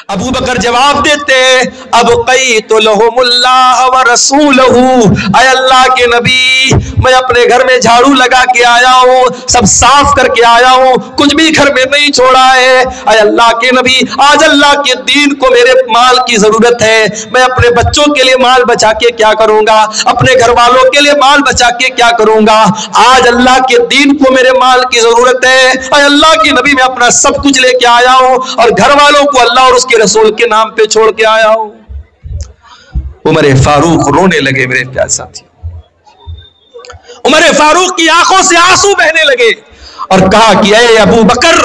अबू बकर जवाब देते, अब कई तो लहुमुल्लाह व रसूलहू, ऐ अल्लाह के नबी, मैं अपने घर में झाड़ू लगा के आया हूँ, सब साफ करके आया हूँ, कुछ भी घर में नहीं छोड़ा है। ऐ अल्लाह के नबी, आज अल्लाह के दीन को मेरे माल की जरूरत है, मैं अपने बच्चों के लिए माल बचा के क्या करूंगा, अपने घर वालों के लिए माल बचा के क्या करूंगा, आज अल्लाह के दीन को मेरे माल की जरूरत है। ऐ अल्लाह के नबी, मैं अपना सब कुछ लेके आया हूँ और घर वालों को अल्लाह और उसके रसूल के नाम पे छोड़ के आया हूं। उमर फारूक रोने लगे मेरे प्यारे साथी। उमर फारूक की आंखों से आंसू बहने लगे और कहा कि ऐ अबू बकर,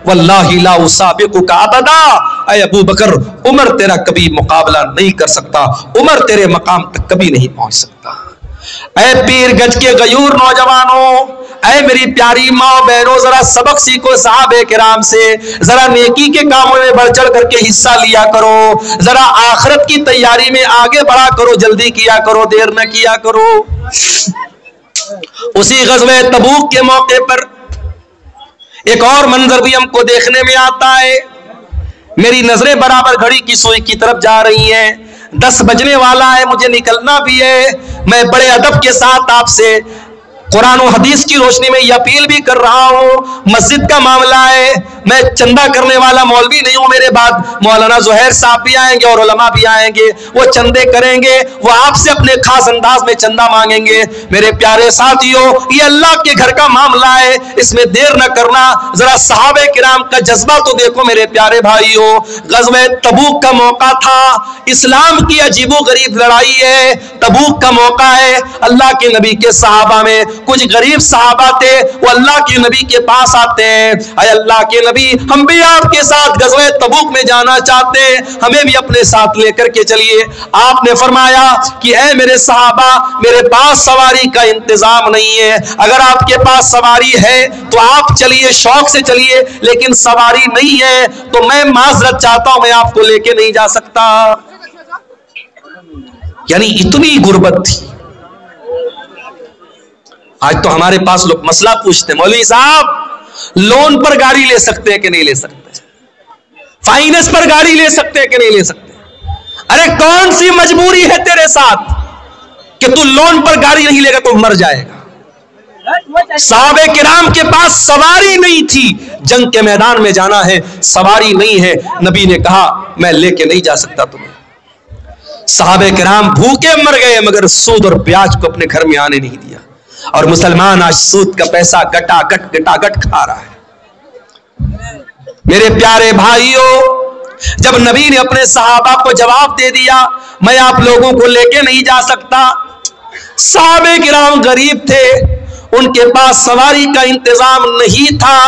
वल्लाहि ला उसाबिकुका अबदा, ऐ अबू बकर, उमर तेरा कभी मुकाबला नहीं कर सकता, उमर तेरे मकाम तक कभी नहीं पहुंच सकता। ऐ पीर गज के गयूर नौजवानों, ऐ मेरी प्यारी माँ बहनों, जरा सबक सीखो साहबे किराम से, जरा नेकी के कामों में बढ़ चढ़ करके हिस्सा लिया करो, जरा आखिरत की तैयारी में आगे बढ़ा करो, जल्दी किया करो, देर न किया करो। उसी गज़वे तबूक के मौके पर एक और मंजर भी हमको देखने में आता है। मेरी नजरें बराबर घड़ी की सुई की तरफ जा रही हैं, 10 बजने वाला है, मुझे निकलना भी है। मैं बड़े अदब के साथ आपसे कुरान और हदीस की रोशनी में यह अपील भी कर रहा हूं, मस्जिद का मामला है, मैं चंदा करने वाला मौलवी नहीं हूं, मेरे बाद मौलाना ज़ुहैर साहब भी आएंगे और उलमा भी आएंगे, वो चंदे करेंगे, वो आपसे अपने खास अंदाज में चंदा मांगेंगे। मेरे प्यारे साथियों, ये अल्लाह के घर का मामला है, इसमें देर न करना। जरा सहाबे किराम का जज्बा तो देखो मेरे प्यारे भाइयों। गज़वे तबूक का मौका था, इस्लाम की अजीबो गरीब लड़ाई है, तबूक का मौका है। अल्लाह के नबी के सहाबा में कुछ गरीब सहाबा थे, वो अल्लाह के नबी के पास आते हैं, अरे अल्लाह के नबी, हम भी आपके साथ गज़वे तबूक में जाना चाहते हैं, हमें भी अपने साथ लेकर के चलिए। आपने फरमाया कि ऐ मेरे सहाबा, मेरे पास सवारी का इंतजाम नहीं है, अगर आपके पास सवारी है तो आप चलिए, शौक से चलिए, लेकिन सवारी नहीं है तो मैं माजरत चाहता हूं, मैं आपको लेके नहीं जा सकता। यानी इतनी गुर्बत थी। आज तो हमारे पास लोग मसला पूछते, मौलवी साहब लोन पर गाड़ी ले सकते हैं कि नहीं ले सकते, फाइनेंस पर गाड़ी ले सकते हैं कि नहीं ले सकते। अरे कौन सी मजबूरी है तेरे साथ कि तू लोन पर गाड़ी नहीं लेगा तो मर जाएगा। साहबे किराम के पास सवारी नहीं थी, जंग के मैदान में जाना है, सवारी नहीं है, नबी ने कहा मैं लेके नहीं जा सकता तुम्हें। साहबे किराम भूखे मर गए, मगर सूद और ब्याज को अपने घर में आने नहीं दिया, और मुसलमान आज सूद का पैसा गटागट खा रहा है। मेरे प्यारे भाइयों, जब नबी ने अपने सहाबा को जवाब दे दिया मैं आप लोगों को लेके नहीं जा सकता, सहाबे किराम गरीब थे, उनके पास सवारी का इंतजाम नहीं था,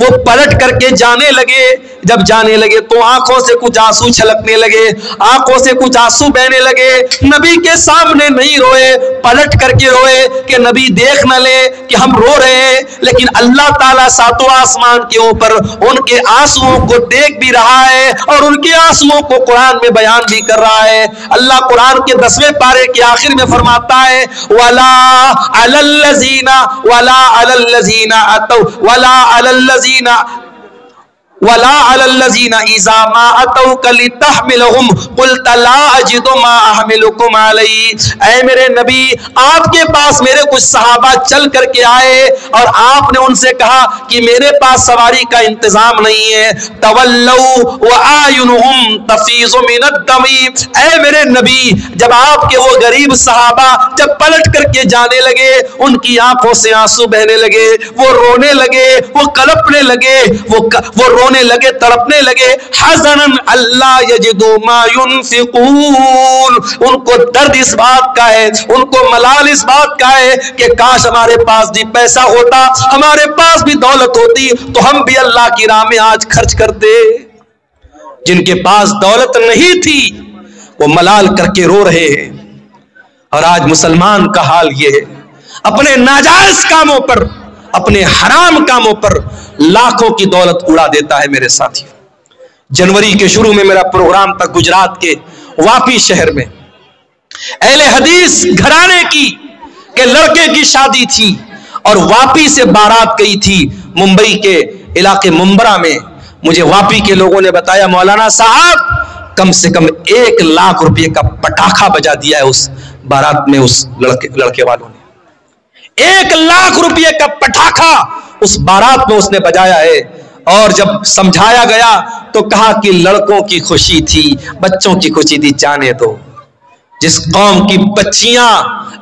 वो पलट करके जाने लगे। जब जाने लगे तो आंखों से कुछ आंसू छलकने लगे, आंखों से कुछ आंसू बहने लगे। नबी के सामने नहीं रोए, पलट करके रोए कि नबी देख न ले कि हम रो रहे हैं, लेकिन अल्लाह ताला सातों आसमान के ऊपर उनके आंसुओं को देख भी रहा है और उनके आंसुओं को कुरान में बयान भी कर रहा है। अल्लाह कुरान के 10वें पारे के आखिर में फरमाता है, वला अलल्लज़ीना वला अलल्लज़ीना अतौ वला अलल्लज़ीना वला अलल्लज़ीना इज़ा मा अतौका लितहमिलहुम क़ुल्त ला अजिदु मा अहमिलुकुम अलैहि। ऐ मेरे नबी, आपके पास मेरे कुछ सहाबा चल करके आए और आपने उनसे कहा कि मेरे पास सवारी का इंतजाम नहीं है। तवल्लौ व आयुनुहुम तफीज़ु मिनद दमी। ऐ मेरे नबी, जब आपके वो गरीब सहाबा जब पलट करके जाने लगे, उनकी आंखों से आंसू बहने लगे, वो रोने लगे, वो कलपने लगे, वो रोने लगे, तड़पने लगे। हज़नन अल्लाह यजिदु मा युनफिकून। उनको दर्द इस बात का है, उनको मलाल इस बात का है कि काश हमारे पास भी पैसा होता, हमारे पास भी दौलत होती तो हम भी अल्लाह की राह में आज खर्च करते। जिनके पास दौलत नहीं थी वो मलाल करके रो रहे हैं। और आज मुसलमान का हाल ये है, अपने नाजायज कामों पर, अपने हराम कामों पर लाखों की दौलत उड़ा देता है। मेरे साथियों, जनवरी के शुरू में मेरा प्रोग्राम था गुजरात के वापी शहर में, अहले हदीस घराने की के लड़के की शादी थी और वापी से बारात गई थी मुंबई के इलाके मुंबरा में। मुझे वापी के लोगों ने बताया, मौलाना साहब कम से कम 1 लाख रुपए का पटाखा बजा दिया है उस बारात में, उस लड़के वालों ने 1 लाख रुपए का पटाखा उस बारात में उसने बजाया है। और जब समझाया गया तो कहा कि लड़कों की खुशी थी, बच्चों की खुशी थी। जाने दो, जिस कौम की बच्चियां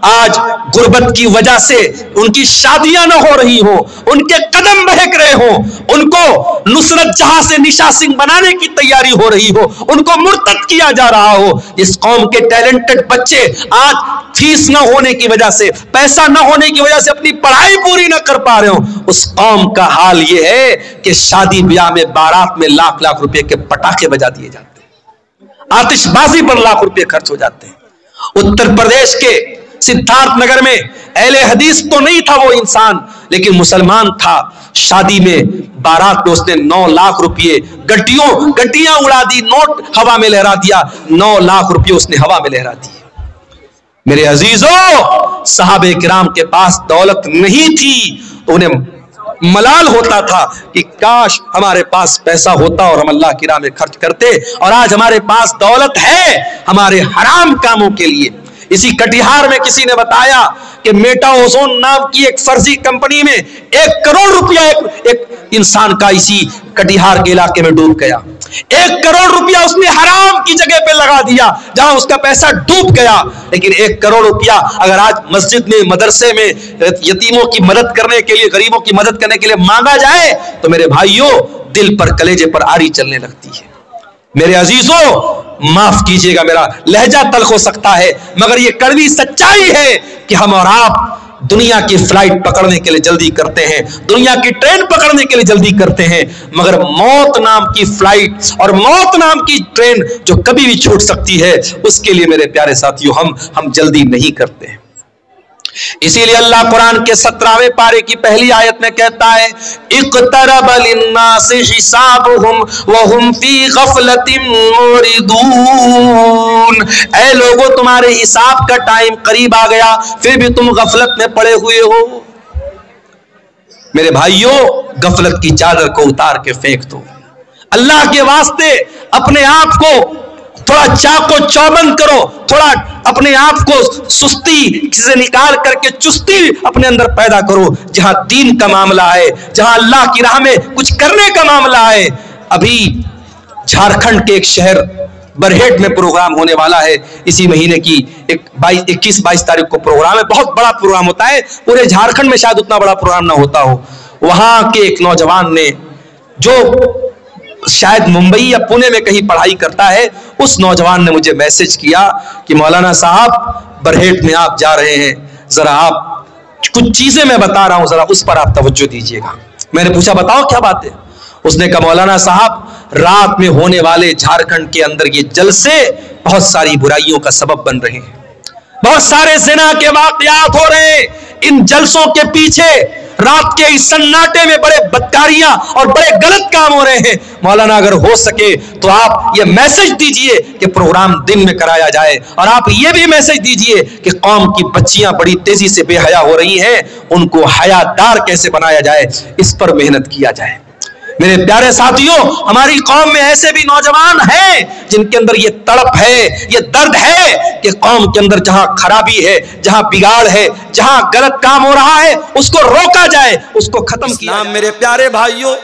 आज गुर्बत की वजह से उनकी शादियां न हो रही हो, उनके कदम बहक रहे हो, उनको नुसरत जहां से निशा सिंह बनाने की तैयारी हो रही हो, उनको मुर्तद किया जा रहा हो, जिस कौम के टैलेंटेड बच्चे आज फीस न होने की वजह से, पैसा न होने की वजह से अपनी पढ़ाई पूरी न कर पा रहे हो, उस कौम का हाल यह है कि शादी ब्याह में, बारात में लाख लाख रुपए के पटाखे बजा दिए जाते हैं, आतिशबाजी पर लाख रुपए खर्च हो जाते हैं। उत्तर प्रदेश के सिद्धार्थनगर में अहले हदीस तो नहीं था वो इंसान, लेकिन मुसलमान था। शादी में, बारात में उसने 9 लाख रुपए गड्डियां उड़ा दी, नोट हवा में लहरा दिया, 9 लाख रुपए उसने हवा में लहरा दिए। मेरे अजीजों, सहाबे किराम के पास दौलत नहीं थी तो उन्हें मलाल होता था कि काश हमारे पास पैसा होता और हम अल्लाह की राह में खर्च करते, और आज हमारे पास दौलत है हमारे हराम कामों के लिए। इसी कटिहार में किसी ने बताया कि मेटा ओजोन नाम की एक फर्जी कंपनी में 1 करोड़ रुपया एक इंसान का इसी कटिहार के इलाके में डूब गया। 1 करोड़ रुपया उसने हराम की जगह पे लगा दिया जहां उसका पैसा डूब गया। लेकिन 1 करोड़ रुपया अगर आज मस्जिद में, मदरसे में यतीमों की मदद करने के लिए, गरीबों की मदद करने के लिए मांगा जाए तो मेरे भाइयों, दिल पर, कलेजे पर आरी चलने लगती है। मेरे अजीजों, माफ कीजिएगा, मेरा लहजा तल्ख हो सकता है, मगर यह कड़वी सच्चाई है कि हम और आप दुनिया की फ्लाइट पकड़ने के लिए जल्दी करते हैं, दुनिया की ट्रेन पकड़ने के लिए जल्दी करते हैं, मगर मौत नाम की फ्लाइट और मौत नाम की ट्रेन जो कभी भी छूट सकती है, उसके लिए मेरे प्यारे साथियों हम जल्दी नहीं करते हैं। इसीलिए अल्लाह कुरान के 17वें पारे की पहली आयत में कहता है, इक़्तरब लिन्नासि हिसाबुहुम व हुम फी गफलतिन मुरिदून। ऐ लोगों, तुम्हारे हिसाब का टाइम करीब आ गया, फिर भी तुम गफलत में पड़े हुए हो। मेरे भाइयों, गफलत की चादर को उतार के फेंक दो। अल्लाह के वास्ते अपने आप को थोड़ा चाको चौबंद करो, थोड़ा अपने आप को सुस्ती से निकाल करके चुस्ती अपने अंदर पैदा करो। जहां दीन का मामला है, जहां अल्लाह की राह में कुछ करने का मामला है। अभी झारखंड के एक शहर बरहेट में प्रोग्राम होने वाला है, इसी महीने की 21-22 तारीख को प्रोग्राम है। बहुत बड़ा प्रोग्राम होता है, पूरे झारखंड में शायद उतना बड़ा प्रोग्राम ना होता हो। वहां के एक नौजवान ने, जो शायद मुंबई या पुणे में कहीं पढ़ाई करता है, उस नौजवान ने मुझे मैसेज किया कि मौलाना साहब, बरहेट में आप जा रहे हैं, जरा आप कुछ चीजें मैं बता रहा हूं, जरा उस पर आप तवज्जो दीजिएगा। मैंने पूछा, बताओ क्या बात है। उसने कहा, मौलाना साहब, रात में होने वाले झारखंड के अंदर ये जलसे बहुत सारी बुराइयों का सबब बन रहे हैं, बहुत सारे ज़िना के वाक़यात हो रहे हैं। इन जलसों के पीछे रात के इस सन्नाटे में बड़े बदकारियां और बड़े गलत काम हो रहे हैं। मौलाना, अगर हो सके तो आप ये मैसेज दीजिए कि प्रोग्राम दिन में कराया जाए, और आप ये भी मैसेज दीजिए कि कौम की बच्चियां बड़ी तेजी से बेहया हो रही हैं, उनको हयादार कैसे बनाया जाए, इस पर मेहनत किया जाए। मेरे प्यारे साथियों, हमारी कौम में ऐसे भी नौजवान हैं जिनके अंदर ये तड़प है, ये दर्द है कि कौम के अंदर जहां खराबी है, जहां बिगाड़ है, जहां गलत काम हो रहा है, उसको रोका जाए, उसको खत्म किया जाए। मेरे प्यारे भाइयों,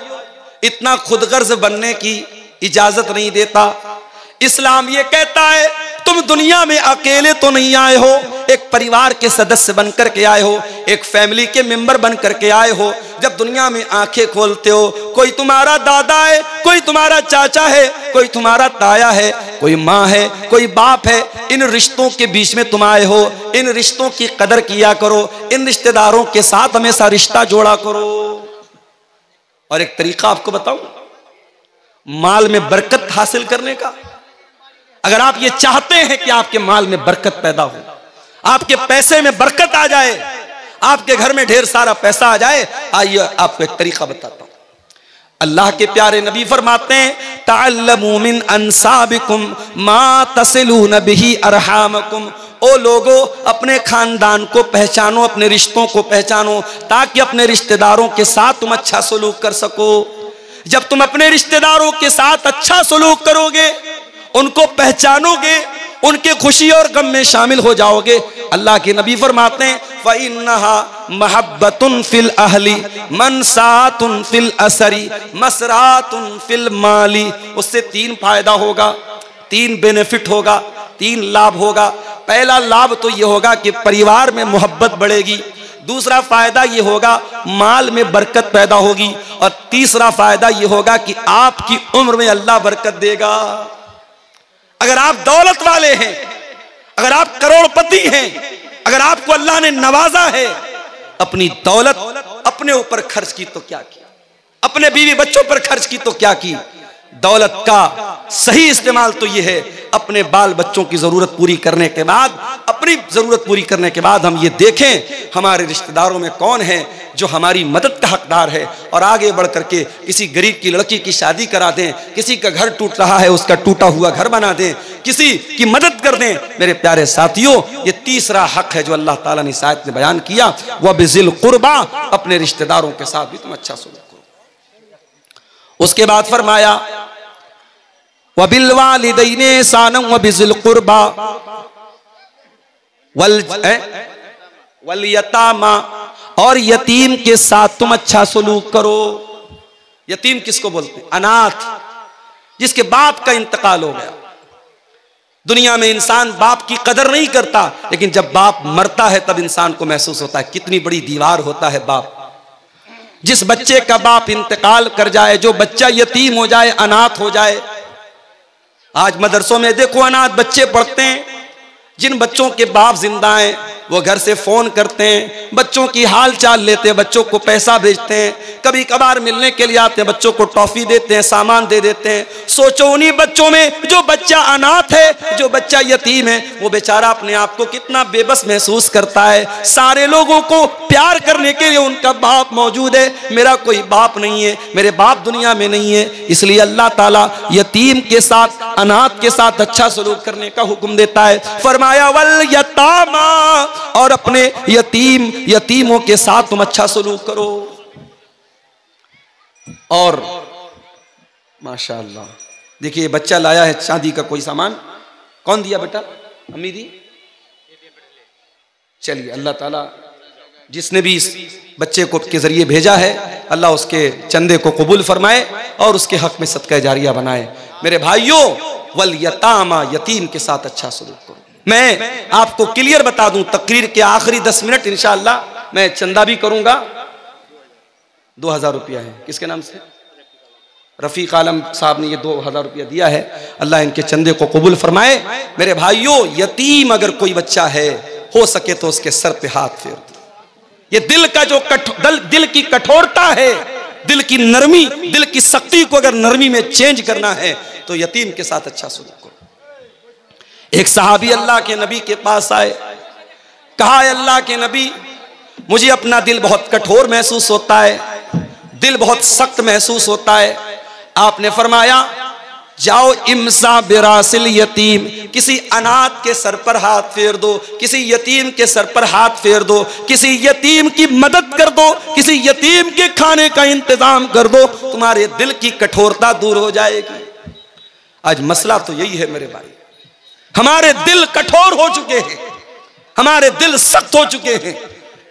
इतना खुदगर्ज बनने की इजाजत नहीं देता। इस्लाम ये कहता है, तुम दुनिया में अकेले तो नहीं आए हो, एक परिवार के सदस्य बनकर के आए हो, एक फैमिली के मेंबर बनकर के आए हो। जब दुनिया में आंखें खोलते हो, कोई तुम्हारा दादा है, कोई तुम्हारा चाचा है, कोई तुम्हारा ताया है, कोई माँ है, कोई बाप है। इन रिश्तों के बीच में तुम आए हो, इन रिश्तों की कदर किया करो, इन रिश्तेदारों के साथ हमेशा रिश्ता जोड़ा करो। और एक तरीका आपको बताऊं, माल में बरकत हासिल करने का। अगर आप ये चाहते हैं कि आपके माल में बरकत पैदा हो, आपके पैसे में बरकत आ जाए, आपके घर में ढेर सारा पैसा आ जाए, आइए आपको एक तरीका बताता हूं। अल्लाह के प्यारे नबी फरमाते हैं, तअल्लमू मिन अंसाबिकुम मा तसिलून बिही अरहामकुम। ओ लोगो, अपने खानदान को पहचानो, अपने रिश्तों को पहचानो, ताकि अपने रिश्तेदारों के साथ तुम अच्छा सलूक कर सको। जब तुम अपने रिश्तेदारों के साथ अच्छा सलूक करोगे, उनको पहचानोगे, उनके खुशी और गम में शामिल हो जाओगे, अल्लाह के नबी फरमाते हैं फ़इन्नहा महब्बतुन फिल अहली मनसातुन फिल असरी मसरातुन फिल माली। उससे 3 फायदा होगा, 3 बेनिफिट होगा, 3 लाभ होगा। पहला लाभ तो यह होगा कि परिवार में मोहब्बत बढ़ेगी, दूसरा फायदा यह होगा माल में बरकत पैदा होगी, और तीसरा फायदा यह होगा कि आपकी उम्र में अल्लाह बरकत देगा। अगर आप दौलत वाले हैं, अगर आप करोड़पति हैं, अगर आपको अल्लाह ने नवाजा है, अपनी दौलत अपने ऊपर खर्च की तो क्या किया, अपने बीवी बच्चों पर खर्च की तो क्या की। दौलत का सही इस्तेमाल तो यह है अपने बाल बच्चों की जरूरत पूरी करने के बाद, अपनी जरूरत पूरी करने के बाद हम ये देखें हमारे रिश्तेदारों में कौन है जो हमारी मदद का हकदार है, और आगे बढ़ करके किसी गरीब की लड़की की शादी करा दें, किसी का घर टूट रहा है उसका टूटा हुआ घर बना दें, किसी की मदद कर दें। मेरे प्यारे साथियों, ये तीसरा हक है जो अल्लाह ताला ने इस आयत में बयान किया, वह बिज़िल कुर्बा, अपने रिश्तेदारों के साथ भी तुम अच्छा सलूक करो। उसके बाद फरमाया वबिल वालिदैनि ihsanan व बिज़िल कुर्बा वल यतामा, और यतीम के साथ तुम अच्छा सलूक करो। यतीम किसको बोलते हैं? अनाथ, जिसके बाप का इंतकाल हो गया। दुनिया में इंसान बाप की कदर नहीं करता, लेकिन जब बाप मरता है तब इंसान को महसूस होता है कितनी बड़ी दीवार होता है बाप। जिस बच्चे का बाप इंतकाल कर जाए, जो बच्चा यतीम हो जाए, अनाथ हो जाए। आज मदरसों में देखो अनाथ बच्चे पढ़ते हैं, जिन बच्चों के बाप जिंदा हैं वो घर से फोन करते हैं, बच्चों की हाल चाल लेते हैं, बच्चों को पैसा भेजते हैं, कभी कभार मिलने के लिए आते हैं, बच्चों को टॉफी देते हैं, सामान दे देते हैं। सोचो उन्हीं बच्चों में जो बच्चा अनाथ है, जो बच्चा यतीम है, वो बेचारा अपने आप को कितना बेबस महसूस करता है। सारे लोगों को प्यार करने के लिए उनका बाप मौजूद है, मेरा कोई बाप नहीं है, मेरे बाप दुनिया में नहीं है। इसलिए अल्लाह ताला यतीम के साथ, अनाथ के साथ अच्छा सलूक करने का हुक्म देता है। फरमाया वल यतामा, और अपने यतीमों के साथ तुम अच्छा सलूक करो। और माशाअल्लाह देखिए, बच्चा लाया है चांदी का कोई सामान, कौन दिया बेटा? अम्मी दी। चलिए, अल्लाह ताला जिसने भी इस बच्चे को के जरिए भेजा है, अल्लाह उसके चंदे को कबूल फरमाए और उसके हक में सदका जारिया बनाए। मेरे भाइयों, वल यतामा, यतीम के साथ अच्छा सलूक करो। मैं आपको क्लियर बता दूं, तकरीर के आखिरी 10 मिनट इंशाअल्लाह मैं चंदा भी करूंगा। 2000 रुपया है, किसके नाम से? रफीक आलम साहब ने ये 2000 रुपया दिया है, अल्लाह इनके चंदे को कबूल फरमाए। मेरे भाइयों, यतीम अगर कोई बच्चा है, हो सके तो उसके सर पे हाथ फेर दो। ये दिल का जो दिल की कठोरता है, दिल की नरमी, दिल की सख्ती को अगर नरमी में चेंज करना है तो यतीम के साथ अच्छा सलूक करो। एक सहाबी अल्लाह के नबी के पास आए, कहा अल्लाह के नबी, मुझे अपना दिल बहुत कठोर महसूस होता है, दिल बहुत सख्त महसूस होता है। आपने फरमाया जाओ इमसा बिरासिल यतीम, किसी अनाथ के सर पर हाथ फेर दो, किसी यतीम के सर पर हाथ फेर दो, किसी यतीम की मदद कर दो, किसी यतीम के खाने का इंतजाम कर दो, तुम्हारे दिल की कठोरता दूर हो जाएगी। आज मसला तो यही है मेरे भाई, हमारे दिल कठोर हो चुके हैं, हमारे दिल सख्त हो चुके हैं।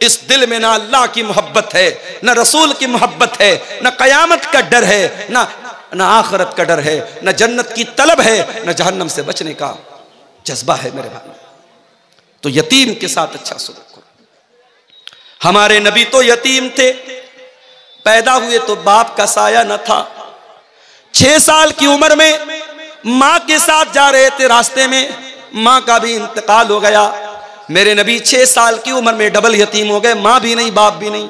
इस दिल में ना अल्लाह की मोहब्बत है, ना रसूल की मोहब्बत है, ना कयामत का डर है, ना आखिरत का डर है, ना जन्नत की तलब है, ना जहन्नम से बचने का जज्बा है मेरे भाई। तो यतीम के साथ अच्छा सलूक करो। हमारे नबी तो यतीम थे, पैदा हुए तो बाप का साया न था। 6 साल की उम्र में मां के साथ जा रहे थे, रास्ते में मां का भी इंतकाल हो गया। मेरे नबी 6 साल की उम्र में डबल यतीम हो गए, मां भी नहीं बाप भी नहीं।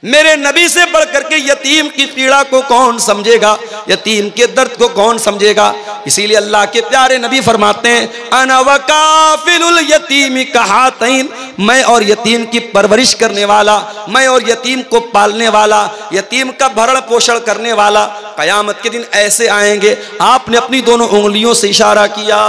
मेरे नबी से बढ़कर के यतीम की पीड़ा को कौन समझेगा, यतीम के दर्द को कौन समझेगा। इसीलिए अल्लाह के प्यारे नबी फरमाते हैं अना वकाफिलुल यतीम कहातैन, मैं और यतीम की परवरिश करने वाला, मैं और यतीम को पालने वाला, यतीम का भरण पोषण करने वाला। कयामत के दिन ऐसे आएंगे। आपने अपनी दोनों उंगलियों से इशारा किया।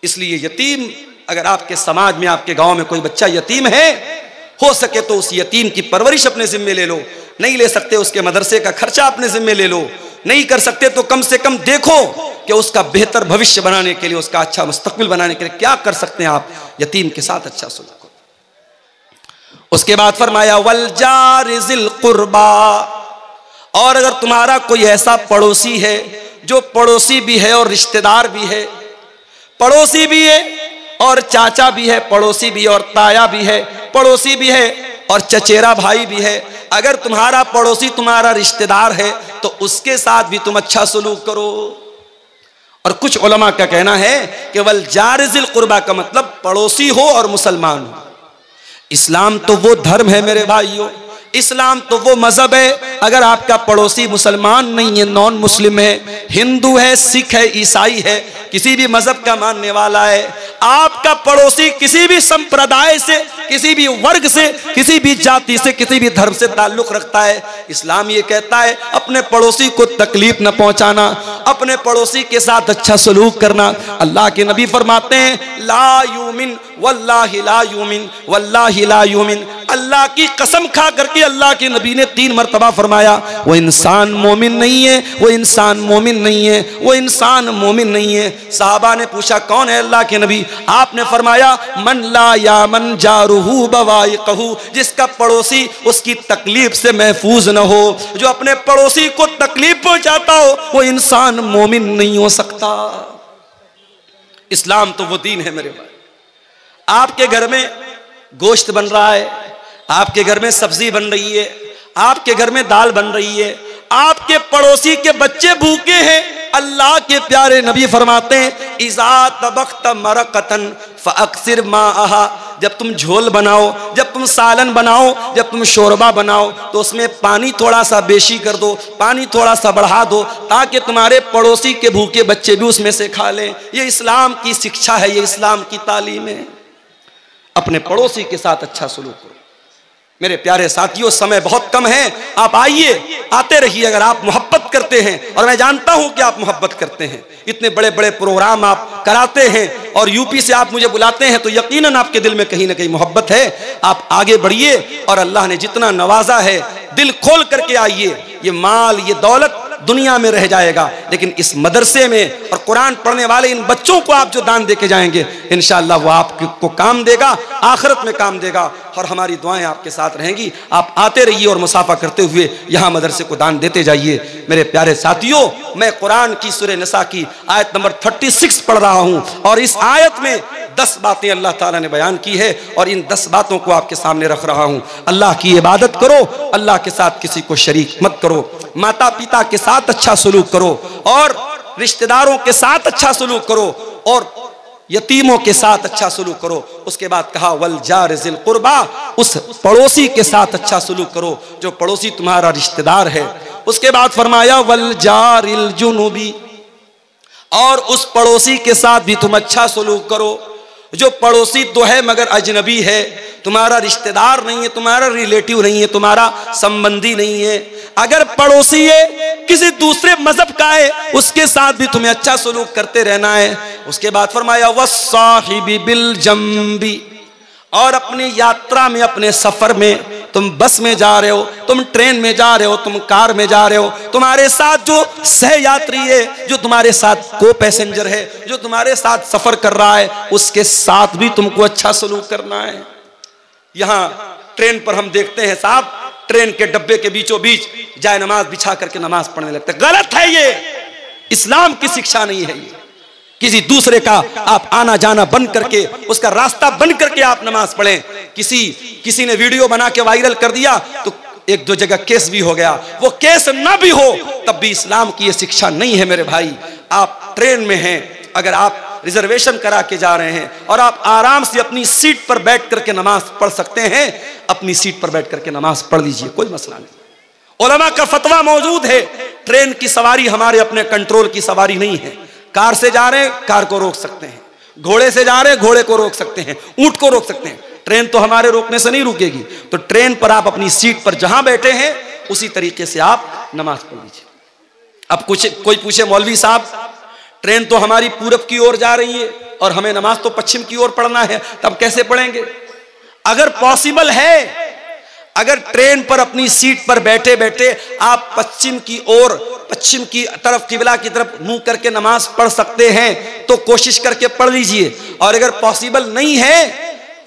इसलिए यतीम, अगर आपके समाज में, आपके गांव में कोई बच्चा यतीम है, हो सके तो उस यतीम की परवरिश अपने जिम्मे ले लो। नहीं ले सकते उसके मदरसे का खर्चा अपने जिम्मे ले लो, नहीं कर सकते तो कम से कम देखो कि उसका बेहतर भविष्य बनाने के लिए, उसका अच्छा मुस्तकबिल बनाने के लिए क्या कर सकते हैं आप। यतीम के साथ अच्छा सलूक करो। उसके बाद फरमाया वल जार ज़िल कुर्बा, और अगर तुम्हारा कोई ऐसा पड़ोसी है जो पड़ोसी भी है और रिश्तेदार भी है, पड़ोसी भी है और चाचा भी है, पड़ोसी भी और ताया भी है, पड़ोसी भी है और चचेरा भाई भी है, अगर तुम्हारा पड़ोसी तुम्हारा रिश्तेदार है तो उसके साथ भी तुम अच्छा सलूक करो। और कुछ उलमा का कहना है कि वल जार ज़िल कुर्बा का मतलब पड़ोसी हो और मुसलमान हो। इस्लाम तो वो धर्म है मेरे भाइयों, इस्लाम तो वो मजहब है, अगर आपका पड़ोसी मुसलमान नहीं है, नॉन मुस्लिम है, हिंदू है, सिख है, ईसाई है, किसी भी मजहब का मानने वाला है, आपका पड़ोसी किसी भी संप्रदाय से, किसी भी वर्ग से, किसी भी जाति से, किसी भी धर्म से ताल्लुक रखता है, इस्लाम ये कहता है अपने पड़ोसी को तकलीफ न पहुंचाना, अपने पड़ोसी के साथ अच्छा सलूक करना। अल्लाह के नबी फरमाते हैं ला यूमिन वल्लाहि ला यूमिन वल्लाहि ला यूमिन, अल्लाह की कसम खा करके अल्लाह के नबी ने 3 मरतबा फरमाया वो इंसान मोमिन नहीं है, वो इंसान मोमिन नहीं है, वो इंसान मोमिन नहीं है। साहबा ने पूछा कौन है अल्लाह के नबी? आपने फरमाया मन ला यामन जारुहु बवाइकहु, जिसका पड़ोसी उसकी तकलीफ से महफूज न हो, जो अपने पड़ोसी को तकलीफ पहुंचाता हो, वो इंसान मोमिन नहीं हो सकता। इस्लाम तो वो दीन है मेरे भाई। आपके घर में गोश्त बन रहा है, आपके घर में सब्जी बन रही है, आपके घर में दाल बन रही है, आपके पड़ोसी के बच्चे भूखे हैं, अल्लाह के प्यारे नबी फरमाते हैं इज़ा तबख्त मरकतन फअक्सिर माअहा, जब तुम झोल बनाओ, जब तुम सालन बनाओ, जब तुम शोरबा बनाओ तो उसमें पानी थोड़ा सा बेशी कर दो, पानी थोड़ा सा बढ़ा दो, ताकि तुम्हारे पड़ोसी के भूखे बच्चे भी उसमें से खा लें। ये इस्लाम की शिक्षा है, ये इस्लाम की तालीम है। अपने पड़ोसी के साथ अच्छा सलूक करो। मेरे प्यारे साथियों समय बहुत कम है, आप आइए, आते रहिए अगर आप मोहब्बत करते हैं, और मैं जानता हूं कि आप मोहब्बत करते हैं। इतने बड़े बड़े प्रोग्राम आप कराते हैं और यूपी से आप मुझे बुलाते हैं, तो यकीनन आपके दिल में कहीं ना कहीं मोहब्बत है। आप आगे बढ़िए और अल्लाह ने जितना नवाजा है दिल खोल करके आइए। ये माल, ये दौलत दुनिया में रह जाएगा, लेकिन इस मदरसे में और कुरान पढ़ने वाले इन बच्चों को आप जो दान देके जाएंगे इंशाअल्लाह वो आपको काम देगा, आखिरत में काम देगा, और हमारी दुआएं आपके साथ रहेंगी। आप आते रहिए और मुसाफा करते हुए यहाँ मदरसे को दान देते जाइए। मेरे प्यारे साथियों, मैं कुरान की सूरह निसा की आयत नंबर 36 पढ़ रहा हूँ, और इस आयत में 10 बातें अल्लाह ताला ने बयान की है, और इन 10 बातों को आपके सामने रख रहा हूँ। अल्लाह की इबादत करो, अल्लाह के साथ किसी को शरीक मत करो, माता पिता के साथ अच्छा सलूक करो, और रिश्तेदारों के साथ अच्छा सलूक करो, और यतीमों के साथ अच्छा सलूक करो। उसके बाद कहा वल जार ज़िल कुर्बा, उस पड़ोसी के साथ अच्छा सलूक करो जो पड़ोसी तुम्हारा रिश्तेदार है। उसके बाद फरमाया वल जारिल जुनुबी, और उस पड़ोसी के साथ भी तुम अच्छा सलूक करो जो पड़ोसी तो है मगर अजनबी है, तुम्हारा रिश्तेदार नहीं है, तुम्हारा रिलेटिव नहीं है, तुम्हारा संबंधी नहीं है। अगर पड़ोसी है किसी दूसरे मजहब का है, उसके साथ भी तुम्हें अच्छा सलूक करते रहना है। उसके बाद फरमाया वस्साहिबी बिल जंबी, और अपनी यात्रा में, अपने सफर में, तुम बस में जा रहे हो, तुम ट्रेन में जा रहे हो, तुम कार में जा रहे हो, तुम्हारे साथ जो सह यात्री है, जो तुम्हारे साथ को पैसेंजर है, जो तुम्हारे साथ सफर कर रहा है, उसके साथ भी तुमको अच्छा सलूक करना है। यहाँ ट्रेन पर हम देखते हैं साहब, ट्रेन के डब्बे के बीचों बीच जाए नमाज बिछा करके नमाज पढ़ने लगते। गलत है, ये इस्लाम की शिक्षा नहीं है। ये किसी दूसरे का आप आना जाना बंद करके, उसका रास्ता बंद करके आप नमाज पढ़ें। किसी ने वीडियो बना के वायरल कर दिया तो 1-2 जगह केस भी हो गया, वो केस ना भी हो तब भी इस्लाम की ये शिक्षा नहीं है मेरे भाई। आप ट्रेन में हैं, अगर आप रिजर्वेशन करा के जा रहे हैं और आप आराम से अपनी सीट पर बैठ करके नमाज पढ़ सकते हैं, अपनी सीट पर बैठ करके नमाज पढ़ लीजिए, कोई मसला नहीं। उलमा का फतवा मौजूद है, ट्रेन की सवारी हमारे अपने कंट्रोल की सवारी नहीं है। कार से जा रहे हैं, कार को रोक सकते हैं, घोड़े से जा रहे हैं, घोड़े को रोक सकते हैं, ऊंट को रोक सकते हैं, ट्रेन तो हमारे रोकने से नहीं रुकेगी। तो ट्रेन पर आप अपनी सीट पर जहां बैठे हैं उसी तरीके से आप नमाज पढ़ लीजिए। अब कोई पूछे मौलवी साहब ट्रेन तो हमारी पूरब की ओर जा रही है और हमें नमाज तो पश्चिम की ओर पढ़ना है, तब कैसे पढ़ेंगे? अगर पॉसिबल है, अगर ट्रेन पर अपनी सीट पर बैठे बैठे आप पश्चिम की तरफ, किबला की तरफ मुंह करके नमाज पढ़ सकते हैं तो कोशिश करके पढ़ लीजिए। और अगर पॉसिबल नहीं है,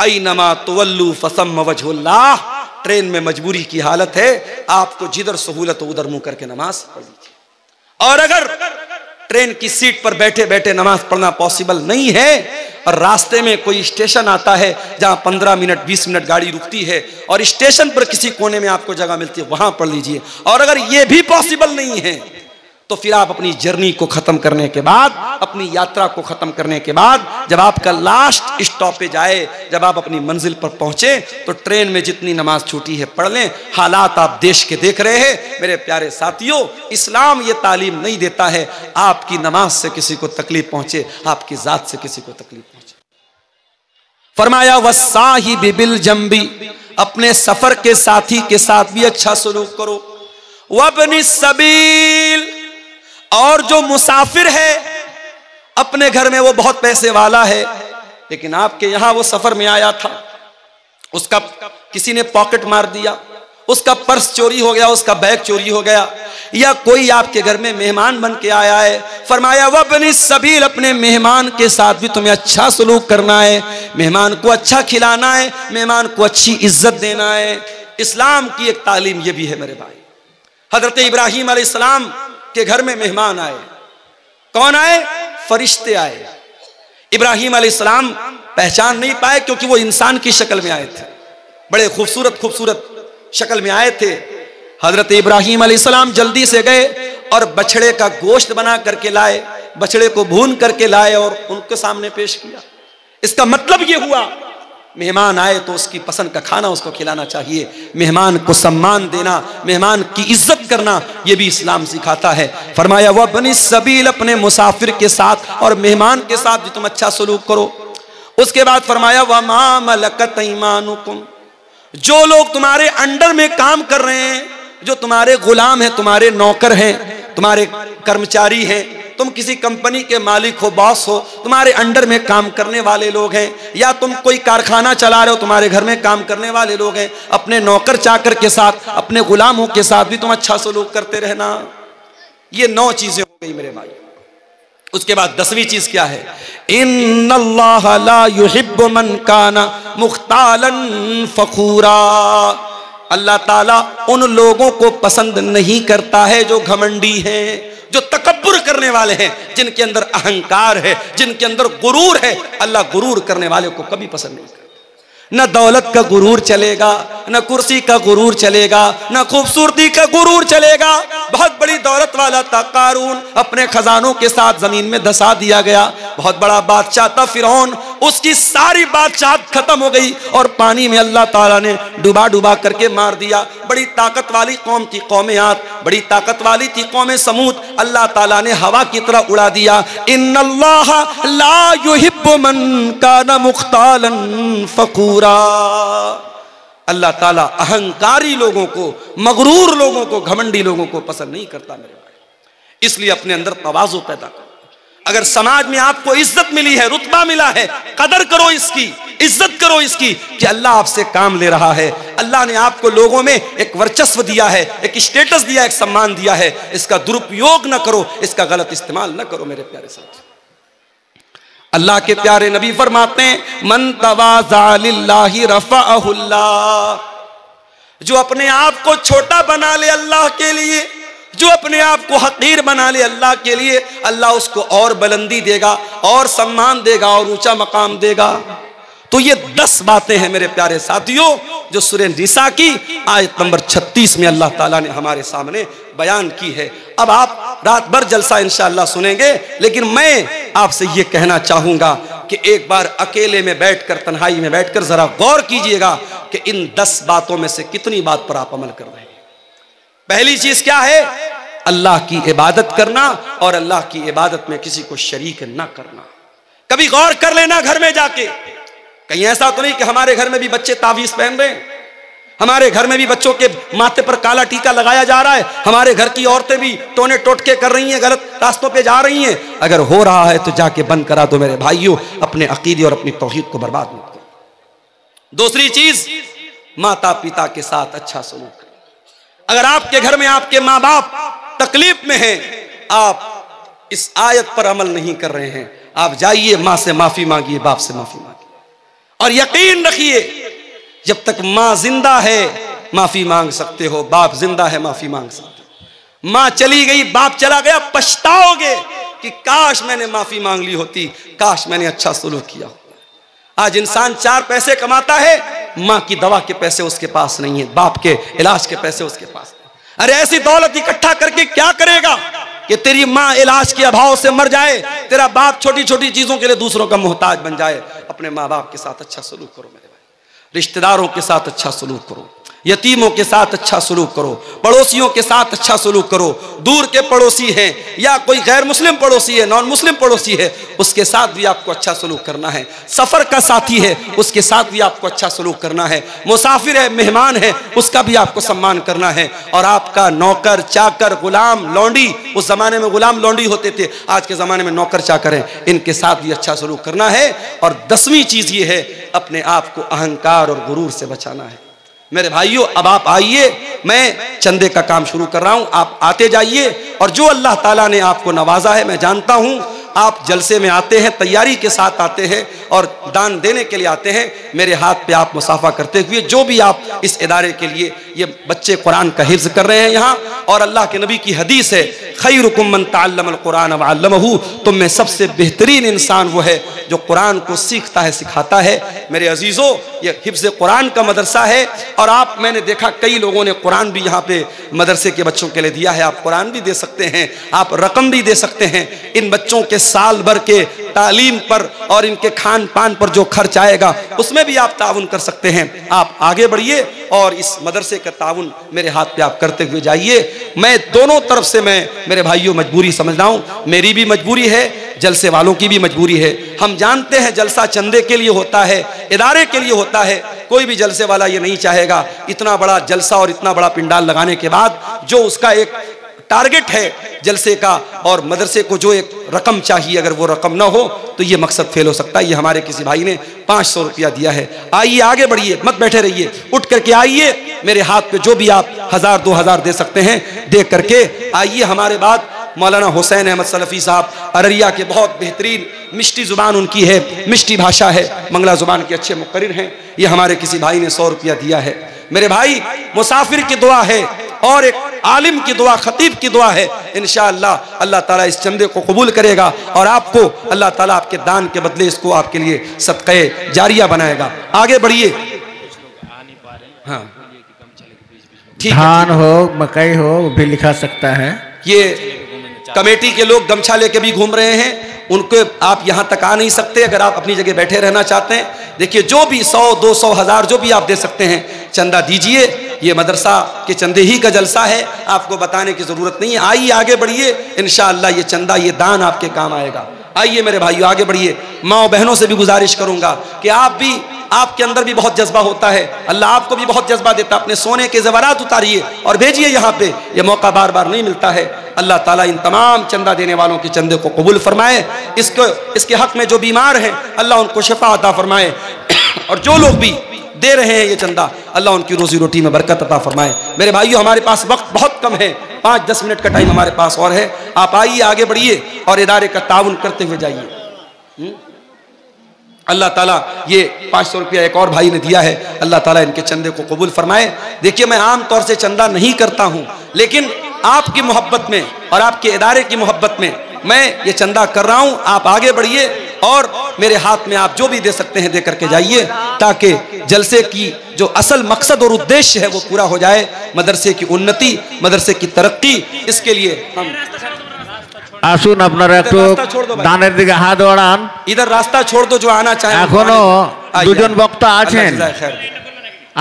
ऐनमा तुवल्लू फसम्म वजहुल्लाह, ट्रेन में मजबूरी की हालत है, आपको जिधर सहूलत हो उधर मुंह करके नमाज पढ़ लीजिए। और अगर ट्रेन की सीट पर बैठे बैठे नमाज पढ़ना पॉसिबल नहीं है और रास्ते में कोई स्टेशन आता है जहां 15 मिनट 20 मिनट गाड़ी रुकती है और स्टेशन पर किसी कोने में आपको जगह मिलती है, वहां पढ़ लीजिए। और अगर यह भी पॉसिबल नहीं है तो फिर आप अपनी जर्नी को खत्म करने के बाद, अपनी यात्रा को खत्म करने के बाद, जब आपका लास्ट स्टॉपेज आए, जब आप अपनी मंजिल पर पहुंचे, तो ट्रेन में जितनी नमाज छूटी है पढ़ लें। हालात आप देश के देख रहे हैं मेरे प्यारे साथियों। इस्लाम ये तालीम नहीं देता है आपकी नमाज से किसी को तकलीफ पहुंचे, आपकी जात से किसी को तकलीफ पहुंचे। फरमाया वस्साहिबि बिल जंबी, अपने सफर के साथी के साथ भी अच्छा सलूक करो। वब्नि सबील, और जो मुसाफिर है अपने घर में वो बहुत पैसे वाला है, लेकिन आपके यहां वो सफर में आया था, उसका किसी ने पॉकेट मार दिया, उसका पर्स चोरी हो गया, उसका बैग चोरी हो गया, या कोई आपके घर में मेहमान बन के आया है। फरमाया वब्नि सबील, अपने मेहमान के साथ भी तुम्हें अच्छा सलूक करना है, मेहमान को अच्छा खिलाना है, मेहमान को अच्छी इज्जत देना है। इस्लाम की एक तालीम यह भी है मेरे भाई। हजरत इब्राहीम अलैहिस्सलाम के घर में मेहमान आए। कौन आए? फरिश्ते आए। इब्राहीम अलैहिस्सलाम पहचान नहीं पाए क्योंकि वो इंसान की शक्ल में आए थे, बड़े खूबसूरत शक्ल में आए थे। हजरत इब्राहीम अलैहिस्सलाम जल्दी से गए और बछड़े का गोश्त बना करके लाए, बछड़े को भून करके लाए और उनके सामने पेश किया। इसका मतलब ये हुआ मेहमान आए तो उसकी पसंद का खाना उसको खिलाना चाहिए, मेहमान को सम्मान देना, मेहमान की इज्जत करना, यह भी इस्लाम सिखाता है। फरमाया वब्नि सबील, अपने मुसाफिर के साथ और मेहमान के साथ भी तुम अच्छा सलूक करो। उसके बाद फरमाया वमा मलकत ऐमानुकुम, जो लोग तुम्हारे अंडर में काम कर रहे हैं, जो तुम्हारे गुलाम हैं, तुम्हारे नौकर हैं, तुम्हारे कर्मचारी हैं, तुम किसी कंपनी के मालिक हो, बॉस हो, तुम्हारे अंडर में काम करने वाले लोग हैं, या तुम कोई कारखाना चला रहे हो, तुम्हारे घर में काम करने वाले लोग हैं, अपने नौकर चाकर के साथ, अपने गुलामों के साथ भी तुम अच्छा सलूक करते रहना। ये 9 चीजें हो गई मेरे भाई। उसके बाद 10वीं चीज क्या है? इन्नल्लाह ला युहिब्बु मन काना मुख्तालन फखूरा, अल्लाह ताला उन लोगों को पसंद नहीं करता है जो घमंडी हैं, जो तकब्बुर करने वाले हैं, जिनके अंदर अहंकार है, जिनके अंदर गुरूर है। अल्लाह गुरूर करने वाले को कभी पसंद नहीं करता। न दौलत का गुरूर चलेगा, न कुर्सी का गुरूर चलेगा, न खूबसूरती का गुरूर चलेगा। बहुत बड़ी दौलत वाला था कारून, अपने खजानों के साथ जमीन में धसा दिया गया। बहुत बड़ा बादशाह था फिरौन, उसकी सारी बादशाहत खत्म हो गई और पानी में अल्लाह ताला ने डुबा डुबा करके मार दिया। बड़ी ताकत वाली कौम थी कौम आद, बड़ी ताकत वाली थी कौम समूद, अल्लाह ताला ने हवा की तरह उड़ा दिया। इन्नल्लाह ला युहिब्बु मन काना मुख्तालन फखूरा, अल्लाह ताला अहंकारी लोगों को, मगरूर लोगों को, घमंडी लोगों को पसंद नहीं करता मेरे भाई। इसलिए अपने अंदर तवाज़ु पैदा करो। अगर समाज में आपको इज्जत मिली है, रुतबा मिला है, कदर करो इसकी, इज्जत करो इसकी कि अल्लाह आपसे काम ले रहा है। अल्लाह ने आपको लोगों में एक वर्चस्व दिया है, एक स्टेटस दिया, एक सम्मान दिया है। इसका दुरुपयोग न करो, इसका गलत इस्तेमाल न करो मेरे प्यारे साथी। अल्लाह के प्यारे नबी फरमाते हैं मन तवाज़ा लिल्लाहि रफ़अहुल्लाह, जो अपने आप को छोटा बना ले अल्लाह के लिए, जो अपने आप को हकीर बना ले अल्लाह के लिए, अल्लाह उसको और बुलंदी देगा, और सम्मान देगा, और ऊंचा मकाम देगा। तो ये 10 बातें हैं मेरे प्यारे साथियों जो सूरह निसा की आयत नंबर 36 में अल्लाह ताला ने हमारे सामने बयान की है। अब आप रात भर जलसा इंशाअल्लाह सुनेंगे, लेकिन मैं आपसे ये कहना चाहूंगा कि एक बार अकेले में बैठकर, तन्हाई में बैठकर जरा गौर कीजिएगा कि इन 10 बातों में से कितनी बात पर आप अमल कर रहे हैं। पहली चीज क्या है? अल्लाह की इबादत करना, और अल्लाह की इबादत में किसी को शरीक न करना। कभी गौर कर लेना घर में जाके, कहीं ऐसा तो नहीं कि हमारे घर में भी बच्चे तावीज पहन रहे हैं, हमारे घर में भी बच्चों के माथे पर काला टीका लगाया जा रहा है, हमारे घर की औरतें भी टोने टोटके कर रही हैं, गलत रास्तों पे जा रही हैं। अगर हो रहा है तो जाके बंद करा दो मेरे भाइयों, अपने अकीदे और अपनी तौहीद को बर्बाद मत करो। दूसरी चीज, माता पिता के साथ अच्छा सलूक करें। अगर आपके घर में आपके माँ बाप तकलीफ में हैं, आप इस आयत पर अमल नहीं कर रहे हैं, आप जाइए माँ से माफी मांगिए, बाप से माफी मांगिए, और यकीन रखिए जब तक माँ जिंदा है माफी मांग सकते हो, बाप जिंदा है माफी मांग सकते हो। माँ चली गई, बाप चला गया, पछताओगे कि काश मैंने माफी मांग ली होती, काश मैंने अच्छा सलूक किया होता। आज इंसान 4 पैसे कमाता है, माँ की दवा के पैसे उसके पास नहीं है, बाप के इलाज के पैसे उसके पास नहीं। अरे ऐसी दौलत इकट्ठा करके क्या करेगा कि तेरी माँ इलाज के अभाव से मर जाए, तेरा बाप छोटी छोटी चीजों के लिए दूसरों का मोहताज बन जाए। अपने माँ बाप के साथ अच्छा सलूक करो मेरे भाई, रिश्तेदारों के साथ अच्छा सलूक करो, यतीमों के साथ अच्छा सलूक करो, पड़ोसियों के साथ अच्छा सलूक करो। दूर के पड़ोसी हैं या कोई गैर मुस्लिम पड़ोसी है, नॉन मुस्लिम पड़ोसी है, उसके साथ भी आपको अच्छा सलूक करना है। सफर का साथी है, उसके साथ भी आपको अच्छा सलूक करना है। मुसाफिर है, मेहमान है, उसका भी आपको सम्मान करना है। और आपका नौकर चाकर गुलाम लौंडी, उस जमाने में गुलाम लौंडी होते थे, आज के जमाने में नौकर चाकर हैं, इनके साथ भी अच्छा सलूक करना है। और 10वीं चीज ये है, अपने आप को अहंकार और गुरूर से बचाना है। मेरे भाइयों, अब आप आइए, मैं चंदे का काम शुरू कर रहा हूं, आप आते जाइए। और जो अल्लाह ताला ने आपको नवाजा है, मैं जानता हूं आप जलसे में आते हैं, तैयारी के साथ आते हैं और दान देने के लिए आते हैं। मेरे हाथ पे आप मुसाफा करते हुए, जो भी आप इस इदारे के लिए, ये बच्चे कुरान का हिफ्ज कर रहे हैं यहाँ, और अल्लाह के नबी की हदीस है, खैरुकुम मन तअल्लमल कुरान व अल्लमहु, तुम में सबसे बेहतरीन इंसान वो है जो कुरान को सीखता है, सिखाता है। मेरे अजीजों, ये हिफ्ज कुरान का मदरसा है। और आप, मैंने देखा कई लोगों ने कुरान भी यहाँ पे मदरसे के बच्चों के लिए दिया है। आप कुरान भी दे सकते हैं, आप रकम भी दे सकते हैं। इन बच्चों के साल भर के तालीम पर और इनके खान पान पर जो खर्च आएगा, उसमें भी आप ताउन कर सकते हैं। आप आगे बढ़िए और इस मदरसे का ताउन मेरे हाथ पे आप करते हुए जाइए। मैं दोनों तरफ से, मैं मेरे भाइयों मजबूरी समझ रहा हूँ, मेरी भी मजबूरी है, जलसे वालों की भी मजबूरी है। हम जानते हैं जलसा चंदे के लिए होता है, इदारे के लिए होता है। कोई भी जलसे वाला ये नहीं चाहेगा इतना बड़ा जलसा और इतना बड़ा पिंडाल लगाने के बाद जो उसका एक टारगेट है जलसे का और मदरसे को जो एक रकम चाहिए, अगर वो रकम ना हो तो ये मकसद फेल हो सकता है। ये हमारे किसी भाई ने 500 रुपया दिया है। आइए आगे बढ़िए, मत बैठे रहिए, उठ करके आइए। मेरे हाथ पे जो भी आप 1000 2000 दे सकते हैं दे करके आइए। हमारे बाद मौलाना हुसैन अहमद सलफी साहब अररिया के, बहुत बेहतरीन मिष्टी जुबान उनकी है, मिष्टी भाषा है, मंगला जुबान के अच्छे मुकर्रिर हैं। ये हमारे किसी भाई ने 100 रुपया दिया है। मेरे भाई, मुसाफिर की दुआ है और एक आलिम की दुआ, खतीब की दुआ है। इंशाअल्लाह अल्लाह ताला इस चंदे को कबूल करेगा और आपको अल्लाह ताला आपके दान के बदले इसको आपके लिए सदक़े जारिया बनाएगा। आगे बढ़िए। हाँ, धान हो, मकई हो, वो भी लिखा सकता है। ये कमेटी के लोग गमछा लेके भी घूम रहे हैं, उनको आप यहाँ तक आ नहीं सकते। अगर आप अपनी जगह बैठे रहना चाहते हैं, देखिए जो भी 100 200 1000 जो भी आप दे सकते हैं चंदा दीजिए। ये मदरसा के चंदे ही का जलसा है, आपको बताने की जरूरत नहीं है। आइए आगे बढ़िए, इंशाअल्लाह ये चंदा, ये दान आपके काम आएगा। आइए मेरे भाइयों आगे बढ़िए। माँ बहनों से भी गुजारिश करूंगा कि आप भी, आपके अंदर भी बहुत जज्बा होता है, अल्लाह आपको भी बहुत जज्बा देता है। अपने सोने के ज़ेवरात उतारिए और भेजिए यहाँ पे, ये मौका बार बार नहीं मिलता है। अल्लाह ताला इन तमाम चंदा देने वालों के चंदे को कबूल फरमाए। इसके हक में जो बीमार हैं अल्लाह उनको शिफा अता फरमाए, और जो लोग भी दे रहे हैं ये चंदा, अल्लाह उनकी रोजी रोटी में बरकत अता फरमाए। मेरे भाइयों, हमारे पास वक्त बहुत कम है, 5-10 मिनट का टाइम हमारे पास और है। आप आइए आगे बढ़िए और इदारे का ताउन करते हुए जाइए। अल्लाह ताला ये 500 रुपया एक और भाई ने दिया है, अल्लाह ताला इनके चंदे को कबूल फरमाए। देखिए, मैं आम तौर से चंदा नहीं करता हूँ, लेकिन आपकी मोहब्बत में और आपके इदारे की मोहब्बत में मैं ये चंदा कर रहा हूँ। आप आगे बढ़िए और मेरे हाथ में आप जो भी दे सकते हैं दे करके जाइए, ताकि जलसे की जो असल मकसद और उद्देश्य है वो पूरा हो जाए, मदरसे की उन्नति, मदरसे की तरक्की। इसके लिए हम আসুন আপনারা একটু দানের দিকে হাত বাড়ান। इधर रास्ता छोड़ दो जो आना चाहे। এখনো দুজন বক্তা আছেন,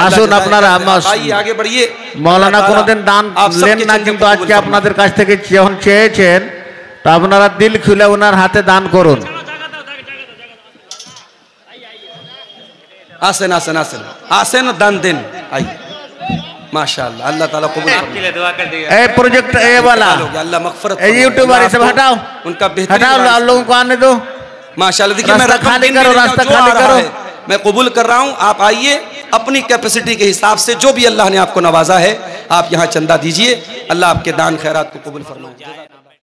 আসুন আপনারা। आगे बढ़िए। মৌলানা কোনোদিন দান নেন না, কিন্তু আজকে আপনাদের কাছ থেকে যখন চেয়েছেন তো আপনারা দিল খুলে ওনার হাতে দান করুন। आसन आसन आसन आसन दान दिन। आइए, माशाअल्लाह, अल्लाह ताला कबूल करे। ए प्रोजेक्ट ए वाला अल्लाह मगफरत, ए यूट्यूबर से हटाओ, उनका हटाओ, लोगों को आने दो। माशाअल्लाह। देखिए, मैं खाली करो, रास्ता खाली करो। मैं कबूल कर रहा हूँ। आप आइए अपनी कैपेसिटी के हिसाब से जो भी अल्लाह ने आपको नवाजा है आप यहाँ चंदा दीजिए। अल्लाह आपके दान खैरात को कबूल फरमाए।